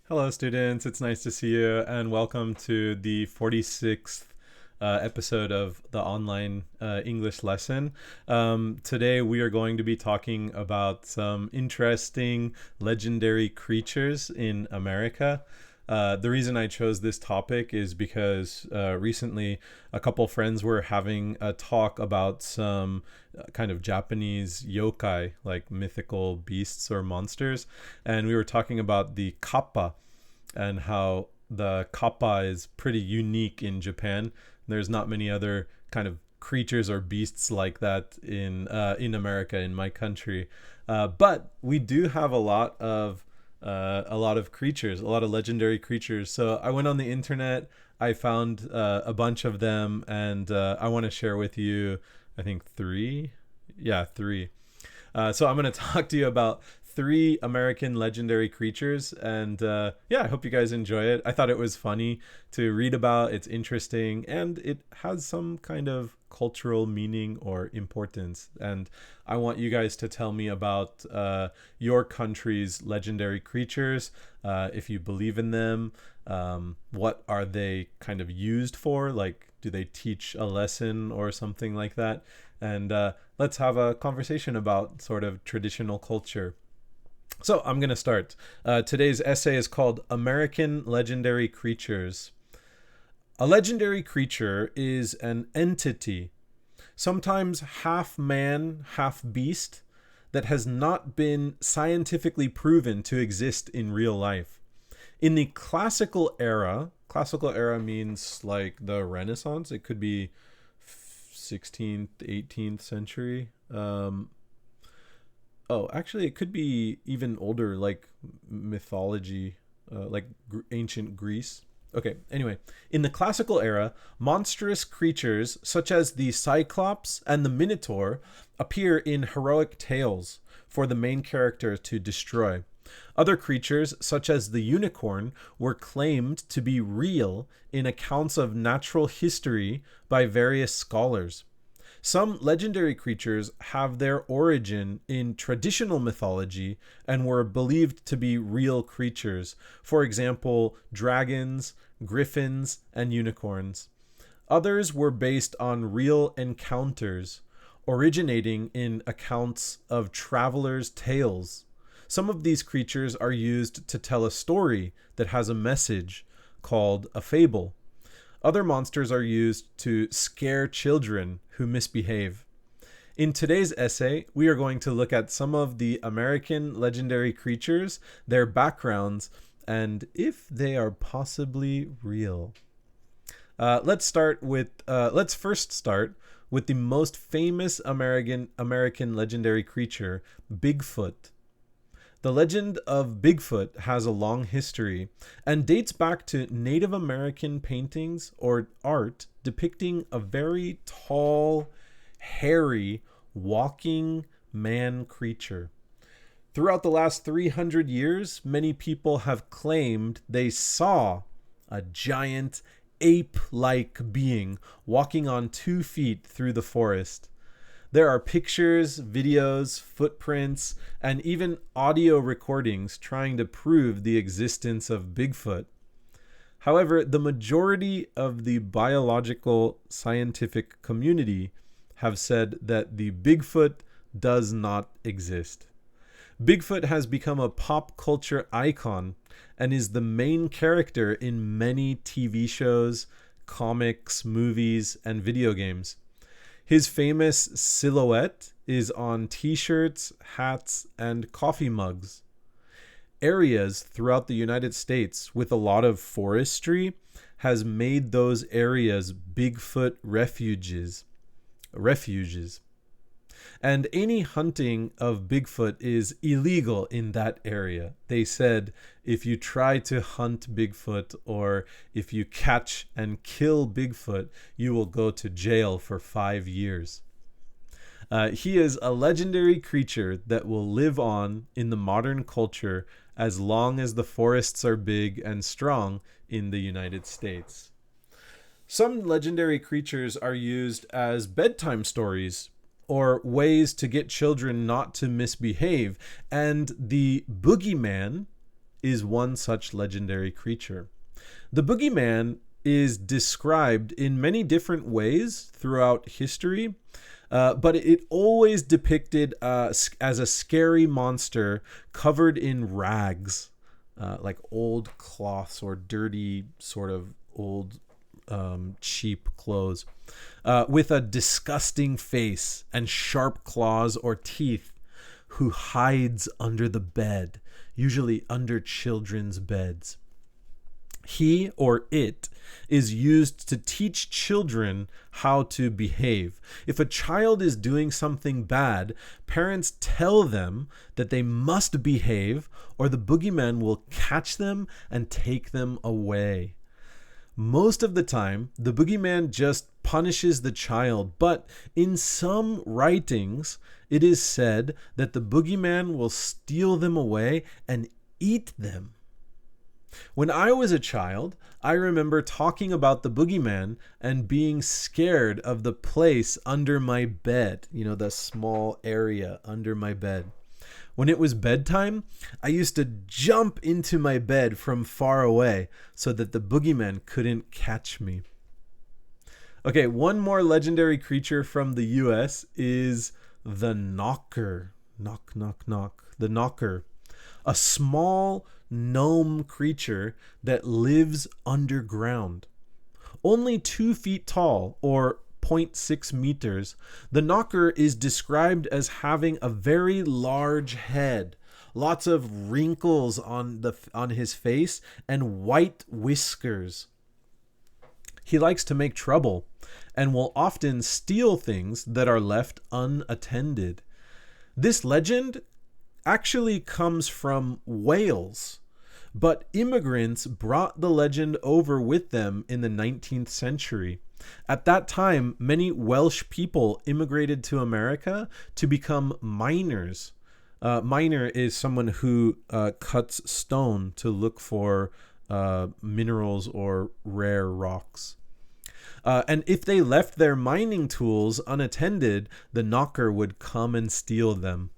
Hello, students. It's nice to see you, and welcome to the 46th episode of the online English lesson. Today, we are going to be talking about some interesting legendary creatures in America. The reason I chose this topic is because recently a couple friends were having a talk about some kind of Japanese yokai, like mythical beasts or monsters. And we were talking about the kappa and how the kappa is pretty unique in Japan. There's not many other kind of creatures or beasts like that in America, in my country. But we do have a lot of creatures, a lot of legendary creatures. So I went on the internet, I found a bunch of them, and I want to share with you, I think three. Yeah, three. So I'm going to talk to you about three American legendary creatures. And yeah, I hope you guys enjoy it. I thought it was funny to read about. It's interesting and it has some kind of cultural meaning or importance. And I want you guys to tell me about your country's legendary creatures, if you believe in them. What are they kind of used for? Like, do they teach a lesson or something like that? And let's have a conversation about sort of traditional culture. So I'm going to start. Today's essay is called American Legendary Creatures. A legendary creature is an entity, sometimes half man, half beast, that has not been scientifically proven to exist in real life. In the classical era means like the Renaissance, it could be 16th, 18th century. Actually, it could be even older, like mythology, like ancient Greece. Okay, anyway, in the classical era, monstrous creatures such as the Cyclops and the Minotaur appear in heroic tales for the main character to destroy. Other creatures, such as the unicorn, were claimed to be real in accounts of natural history by various scholars. Some legendary creatures have their origin in traditional mythology and were believed to be real creatures. For example, dragons, griffins, and unicorns. Others were based on real encounters, originating in accounts of travelers' tales. Some of these creatures are used to tell a story that has a message, called a fable. Other monsters are used to scare children who misbehave. In today's essay, we are going to look at some of the American legendary creatures, their backgrounds, and if they are possibly real. Let's first start with the most famous American legendary creature, Bigfoot. The legend of Bigfoot has a long history and dates back to Native American paintings or art depicting a very tall, hairy, walking man creature. Throughout the last 300 years, many people have claimed they saw a giant ape-like being walking on 2 feet through the forest. There are pictures, videos, footprints, and even audio recordings trying to prove the existence of Bigfoot. However, the majority of the biological scientific community have said that the Bigfoot does not exist. Bigfoot has become a pop culture icon and is the main character in many TV shows, comics, movies, and video games. His famous silhouette is on t-shirts, hats, and coffee mugs. Areas throughout the United States with a lot of forestry has made those areas Bigfoot refuges. And any hunting of Bigfoot is illegal in that area. They said if you try to hunt Bigfoot or if you catch and kill Bigfoot, you will go to jail for 5 years. He is a legendary creature that will live on in the modern culture as long as the forests are big and strong in the United States. Some legendary creatures are used as bedtime stories or ways to get children not to misbehave. And the Boogeyman is one such legendary creature. The Boogeyman is described in many different ways throughout history, but it always depicted as a scary monster covered in rags, like old cloths or dirty sort of old cheap clothes, with a disgusting face and sharp claws or teeth, who hides under the bed, usually under children's beds. He or it is used to teach children how to behave. If a child is doing something bad, parents tell them that they must behave or the boogeyman will catch them and take them away. Most of the time, the boogeyman just punishes the child, but in some writings, it is said that the boogeyman will steal them away and eat them. When I was a child, I remember talking about the boogeyman and being scared of the place under my bed, the small area under my bed. When it was bedtime, I used to jump into my bed from far away so that the boogeyman couldn't catch me. Okay, one more legendary creature from the US is the knocker. Knock, knock, knock. The knocker. A small gnome creature that lives underground. Only 2 feet tall, or 0.6 meters, the knocker is described as having a very large head, lots of wrinkles on his face, and white whiskers. He likes to make trouble and will often steal things that are left unattended. This legend actually comes from Wales, but immigrants brought the legend over with them in the 19th century. At that time, many Welsh people immigrated to America to become miners. Miner is someone who cuts stone to look for minerals or rare rocks. And if they left their mining tools unattended, the knocker would come and steal them.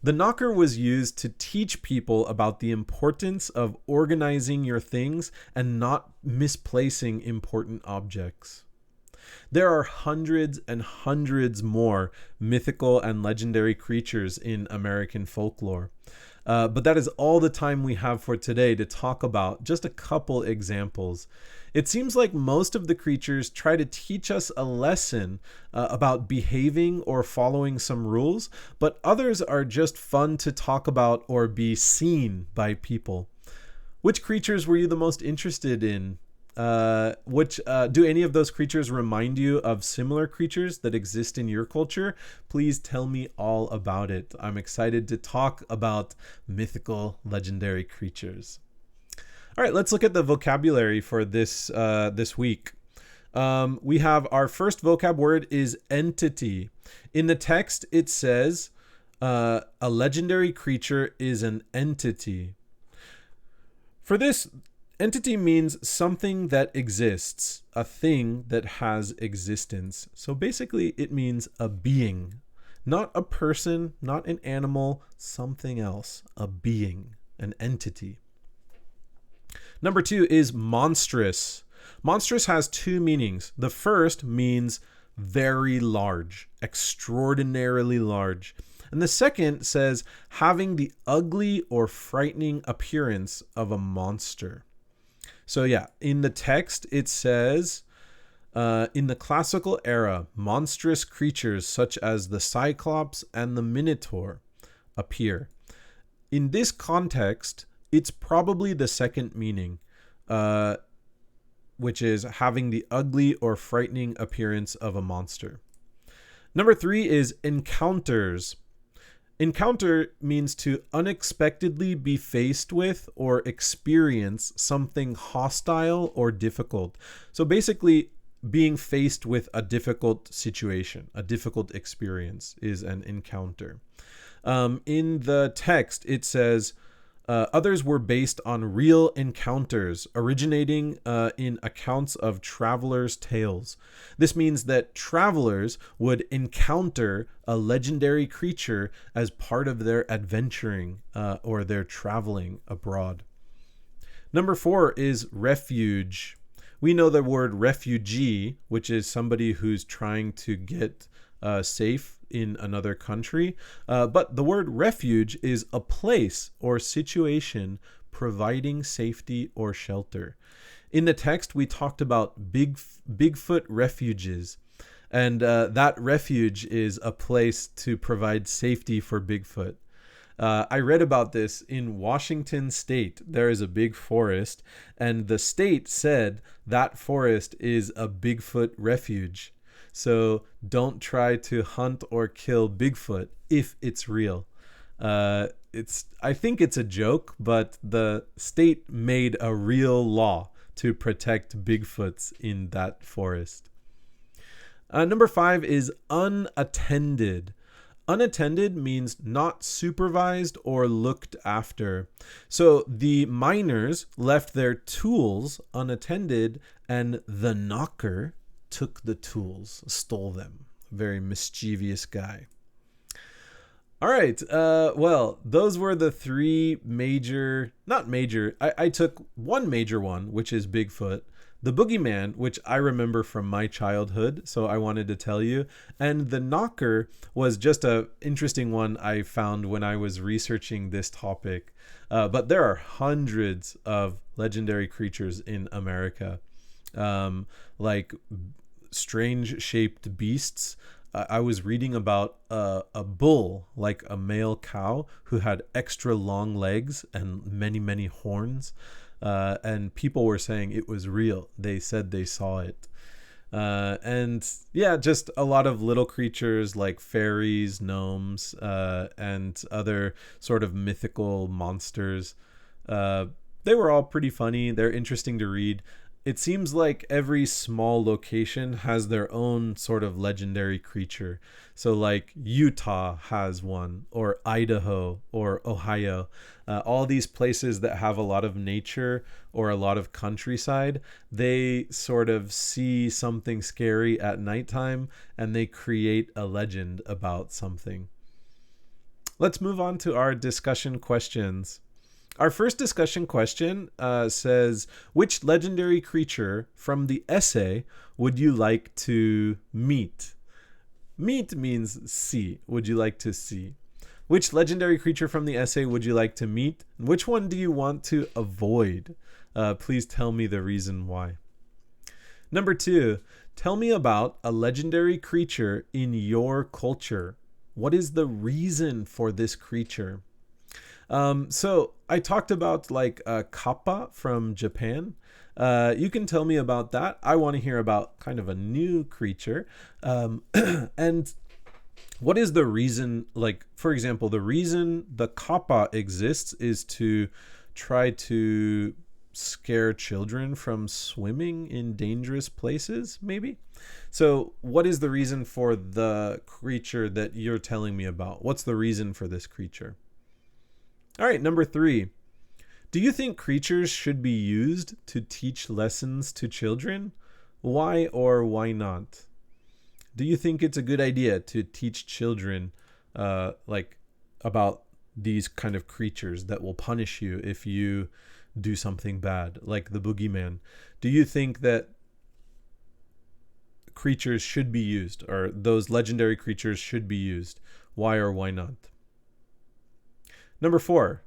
The knocker was used to teach people about the importance of organizing your things and not misplacing important objects. There are hundreds and hundreds more mythical and legendary creatures in American folklore. But that is all the time we have for today to talk about just a couple examples. It seems like most of the creatures try to teach us a lesson about behaving or following some rules, but others are just fun to talk about or be seen by people. Which creatures were you the most interested in? Do any of those creatures remind you of similar creatures that exist in your culture? Please tell me all about it. I'm excited to talk about mythical, legendary creatures. All right, let's look at the vocabulary for this week. We have our first vocab word is entity. In the text, it says a legendary creature is an entity. For this, entity means something that exists, a thing that has existence. So basically, it means a being, not a person, not an animal, something else, a being, an entity. Number 2 is monstrous. Monstrous has 2 meanings. The first means very large, extraordinarily large. And the second says having the ugly or frightening appearance of a monster. So yeah, in the text it says, in the classical era, monstrous creatures such as the Cyclops and the Minotaur appear. In this context, it's probably the second meaning, which is having the ugly or frightening appearance of a monster. Number 3 is encounters. Encounter means to unexpectedly be faced with or experience something hostile or difficult. So basically, being faced with a difficult situation, a difficult experience is an encounter. In the text, it says, others were based on real encounters originating in accounts of travelers' tales. This means that travelers would encounter a legendary creature as part of their adventuring or their traveling abroad. Number 4 is refuge. We know the word refugee, which is somebody who's trying to get safe in another country. But the word refuge is a place or situation providing safety or shelter. In the text, we talked about Bigfoot refuges. And that refuge is a place to provide safety for Bigfoot. I read about this in Washington State. There is a big forest, and the state said that forest is a Bigfoot refuge. So don't try to hunt or kill Bigfoot if it's real. I think it's a joke, but the state made a real law to protect Bigfoots in that forest. Number 5 is unattended. Unattended means not supervised or looked after. So the miners left their tools unattended, and the knocker took the tools, stole them. Very mischievous guy. All right. Well, those were the three major, not major. I took one major one, which is Bigfoot. The Boogeyman, which I remember from my childhood, so I wanted to tell you. And the knocker was just an interesting one I found when I was researching this topic. But there are hundreds of legendary creatures in America, like strange-shaped beasts. I was reading about a bull, like a male cow, who had extra long legs and many, many horns. And people were saying it was real. They said they saw it. And yeah, just a lot of little creatures like fairies, gnomes, and other sort of mythical monsters. They were all pretty funny. They're interesting to read. It seems like every small location has their own sort of legendary creature. So like Utah has one, or Idaho, or Ohio. All these places that have a lot of nature or a lot of countryside, they sort of see something scary at nighttime and they create a legend about something. Let's move on to our discussion questions. Our first discussion question says, which legendary creature from the essay would you like to meet? Meet means see. Would you like to see? Which legendary creature from the essay would you like to meet? Which one do you want to avoid? Please tell me the reason why. Number 2, tell me about a legendary creature in your culture. What is the reason for this creature? So I talked about like kappa from Japan. You can tell me about that. I want to hear about kind of a new creature. And what is the reason, like, for example, the reason the kappa exists is to try to scare children from swimming in dangerous places, maybe? So what is the reason for the creature that you're telling me about? What's the reason for this creature? All right, number 3. Do you think creatures should be used to teach lessons to children? Why or why not? Do you think it's a good idea to teach children like about these kind of creatures that will punish you if you do something bad, like the Boogeyman? Do you think that creatures should be used, or those legendary creatures should be used? Why or why not? Number 4,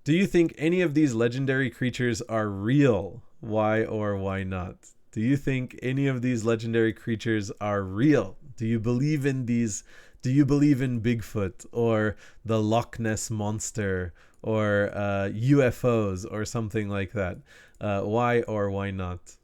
do you think any of these legendary creatures are real? Why or why not? Do you think any of these legendary creatures are real? Do you believe in these? Do you believe in Bigfoot or the Loch Ness Monster or UFOs or something like that? Why or why not?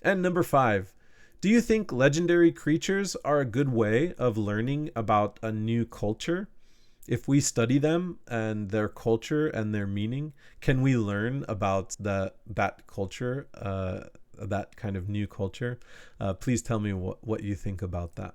And number 5, do you think legendary creatures are a good way of learning about a new culture? If we study them and their culture and their meaning, can we learn about that culture, that kind of new culture? Please tell me what you think about that.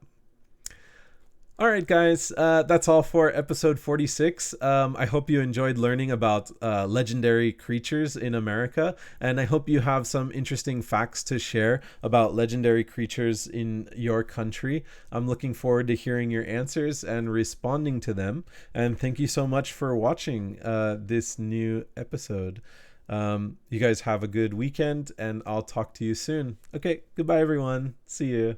All right, guys, that's all for episode 46. I hope you enjoyed learning about legendary creatures in America, and I hope you have some interesting facts to share about legendary creatures in your country. I'm looking forward to hearing your answers and responding to them, and thank you so much for watching this new episode. You guys have a good weekend, and I'll talk to you soon. Okay, goodbye, everyone. See you.